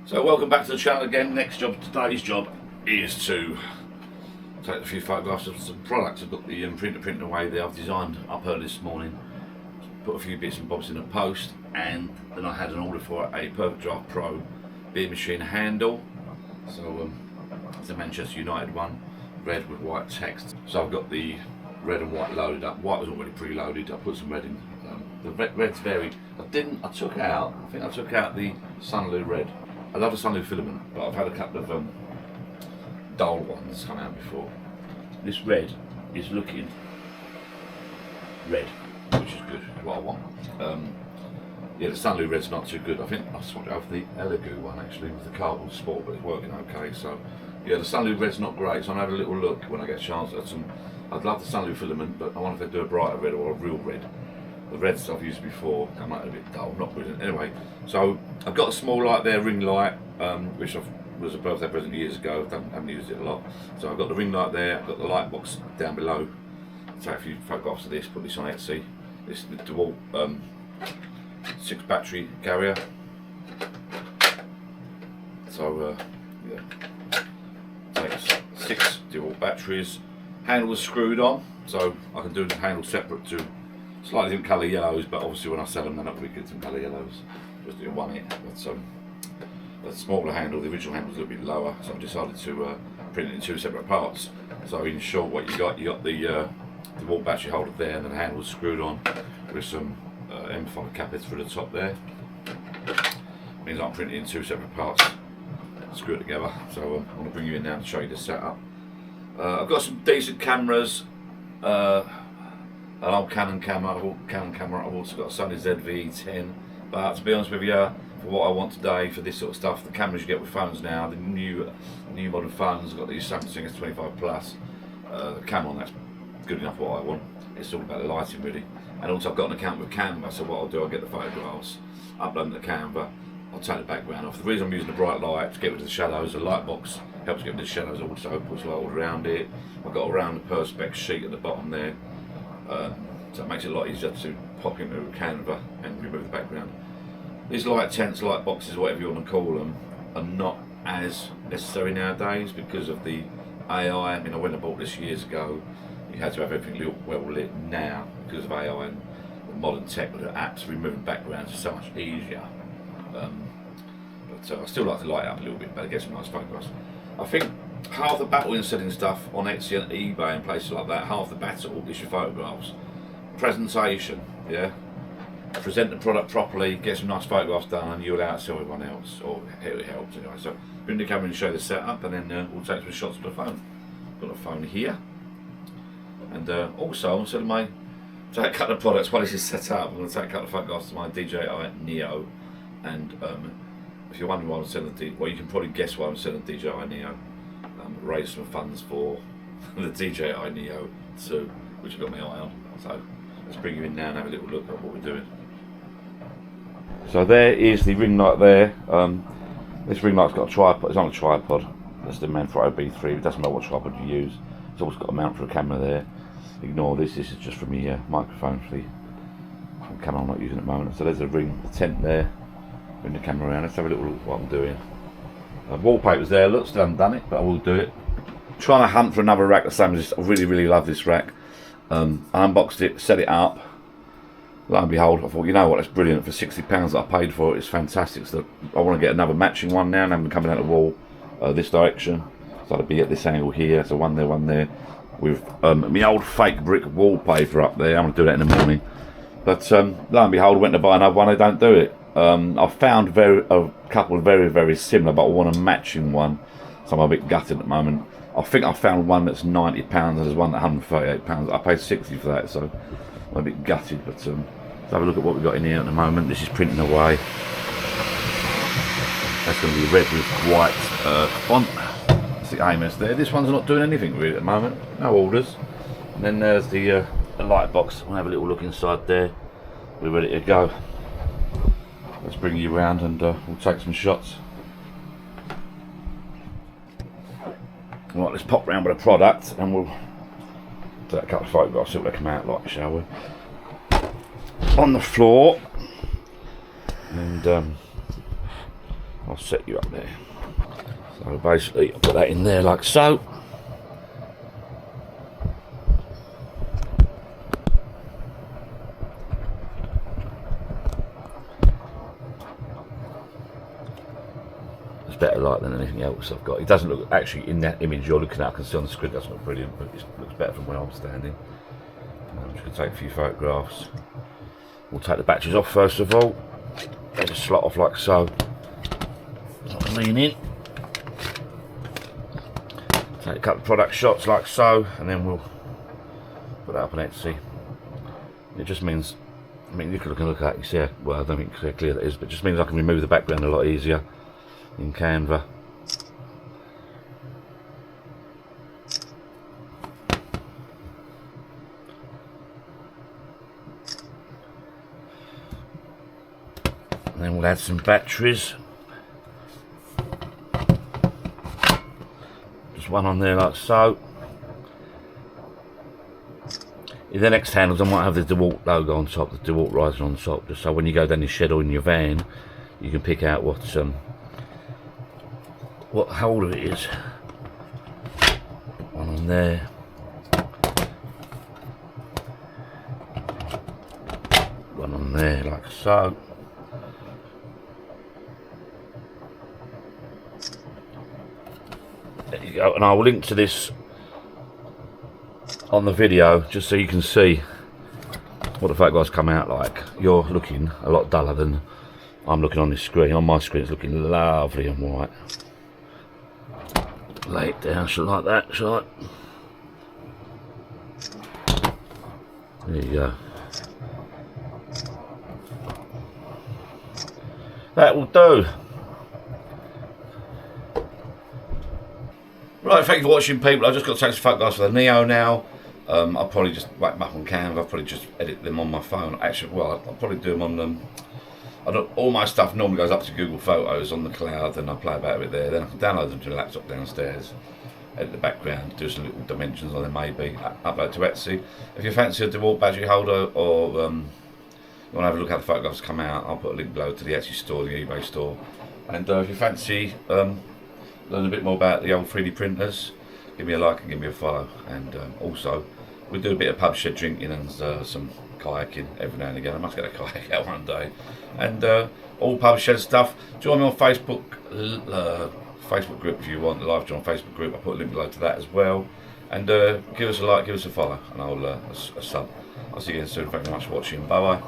So welcome back to the channel again. Today's job is to take a few photographs of some products. I've got the printer away there. I've designed up early this morning, put a few bits and bobs in the post, and then I had an order for a Perfect Draft Pro beer machine handle. So it's a Manchester United one, red with white text. So I've got the red and white loaded up. White was already pre-loaded. I put some red in. The red's varied. I think I took out the Sunlu red. I love the Sunlu filament, but I've had a couple of dull ones come out before. This red is looking red, which is good, what I want. Yeah, the Sunlu red's not too good. I think I swapped it over the Elegoo one actually with the Carbon Sport, but it's working okay. So yeah, the Sunlu red's not great, so I'm having a little look when I get a chance at some. I'd love the Sunlu filament, but I wonder if they do a brighter red or a real red. The reds I've used before come out a bit dull, not brilliant. Anyway, so I've got a small light there, ring light, which was a birthday present years ago. I haven't used it a lot. So I've got the ring light there, I've got the light box down below. Take a few photographs of this, put this on Etsy. This is the DeWalt 6 battery carrier. So yeah, takes 6 DeWalt batteries. Handle was screwed on, so I can do the handle separate to slightly different colour yellows, but obviously when I sell them they're not going to be good some colour yellows. Just do one hit. But the smaller handle, the original handle was a little bit lower, so I decided to print it in 2 separate parts. So in short, what you got the wall battery holder there, and then the handle was screwed on with some M5 cappets for the top there. Means I'm printing in 2 separate parts, screw it together. So I'm going to bring you in now to show you the setup. I've got some decent cameras. An old Canon camera. I've also got a Sony ZV-10. But to be honest with you, for what I want today, for this sort of stuff, the cameras you get with phones now, the new modern phones, I've got these Samsung S25 Plus. The camera on that's good enough for what I want. It's all about the lighting really. And also I've got an account with Canva, so what I'll do, I'll get the photographs, upload them to Canva, I'll take the background off. The reason I'm using the bright light to get rid of the shadows, the light box helps get rid of the shadows, also puts light all around it. I've got a round Perspex sheet at the bottom there. So it makes it a lot easier to pop into Canva and remove the background. These light tents, light boxes, whatever you want to call them, are not as necessary nowadays because of the AI. I mean, when I bought this years ago, you had to have everything well lit. Now, because of AI and the modern tech with the apps, removing backgrounds is so much easier. But I still like to light it up a little bit, but get some nice photographs. I think half the battle in selling stuff on Etsy and eBay and places like that, half the battle is your photographs. Presentation, yeah? Present the product properly, get some nice photographs done, and you'll out to everyone else, or it helps anyway. So bring the camera and show the setup, and then we'll take some shots with the phone. Got a phone here, and also I'm selling my take a couple of products while this is set up. I'm going to take a couple of photographs of my DJI Neo, and if you're wondering why I'm selling well, you can probably guess why I'm selling DJI Neo. Raise some funds for the DJI Neo 2, which I've got my eye on. So let's bring you in now and have a little look at what we're doing. So there is the ring light there. This ring light's got a tripod. It's on a tripod. That's the Manfrotto B3. It doesn't matter what tripod you use. It's always got a mount for a camera there. Ignore this. This is just from the microphone for the camera I'm not using at the moment. So there's a ring, the tent there. Bring the camera around. Let's have a little look at what I'm doing. Wallpaper's there. Look, still haven't done it, but I will do it. Trying to hunt for another rack the same as this. I really love this rack. I unboxed it, set it up. Lo and behold, I thought, you know what, that's brilliant. For £60 that I paid for it, it's fantastic. So I want to get another matching one now, and have them coming out the wall this direction. So it'll be at this angle here. So one there, with my old fake brick wallpaper up there. I'm going to do that in the morning. But lo and behold, I went to buy another one. They don't do it. I found a couple very similar, but I want a matching one. So I'm a bit gutted at the moment. I think I found one that's £90 and there's one that's £138. I paid £60 for that, so I'm a bit gutted. But let's have a look at what we've got in here at the moment. This is printing away. That's going to be red with white font. That's the AMS there. This one's not doing anything really at the moment. No orders. And then there's the light box. We'll have a little look inside there. We're ready to go. Let's bring you around and we'll take some shots. Right, let's pop round with the product and we'll take a couple of photographs, see what they come out like, shall we? On the floor, and I'll set you up there. So basically I'll put that in there like so. It's better light than anything else I've got. It doesn't look, actually in that image you're looking at, I can see on the screen, it doesn't look brilliant, but it looks better from where I'm standing. I'm just going to take a few photographs. We'll take the batteries off first of all. They just slot off like so. Lean in. Take a couple of product shots like so, and then we'll put that up on Etsy. It just means, I mean, you can look at it, you see how, well, I don't think how clear that is, but it just means I can remove the background a lot easier in Canva. And then we'll add some batteries. Just one on there like so. In the next handles I might have the DeWalt logo on top, the DeWalt riser on top, just so when you go down your shed or in your van you can pick out what holder it is. One on there. One on there like so. There you go, and I'll link to this on the video just so you can see what the photographs come out like. You're looking a lot duller than I'm looking on this screen. On my screen it's looking lovely and white. Lay it down, shall like that, shall I? There you go. That will do. Right, thank you for watching, people. I've just got to take some photographs for the Neo now. I'll probably just whack them up on Canva. I'll probably just edit them on my phone. Actually, well, I'll probably do them on all my stuff normally goes up to Google Photos on the cloud, then I play about it there. Then I can download them to the laptop downstairs, edit the background, do some little dimensions on them maybe, upload to Etsy. If you fancy a DeWalt battery holder, or you want to have a look how the photographs come out, I'll put a link below to the Etsy store, the eBay store. And if you fancy learn a bit more about the old 3D printers, give me a like and give me a follow. And also, we do a bit of pub shed drinking and some kayaking every now and again. I must get a kayak out one day. And all pub shed stuff. Join me on Facebook group if you want the live join Facebook group. I'll put a link below to that as well. And give us a like, give us a follow, and I'll a sub. I'll see you again soon. Thank you very much for watching. Bye bye.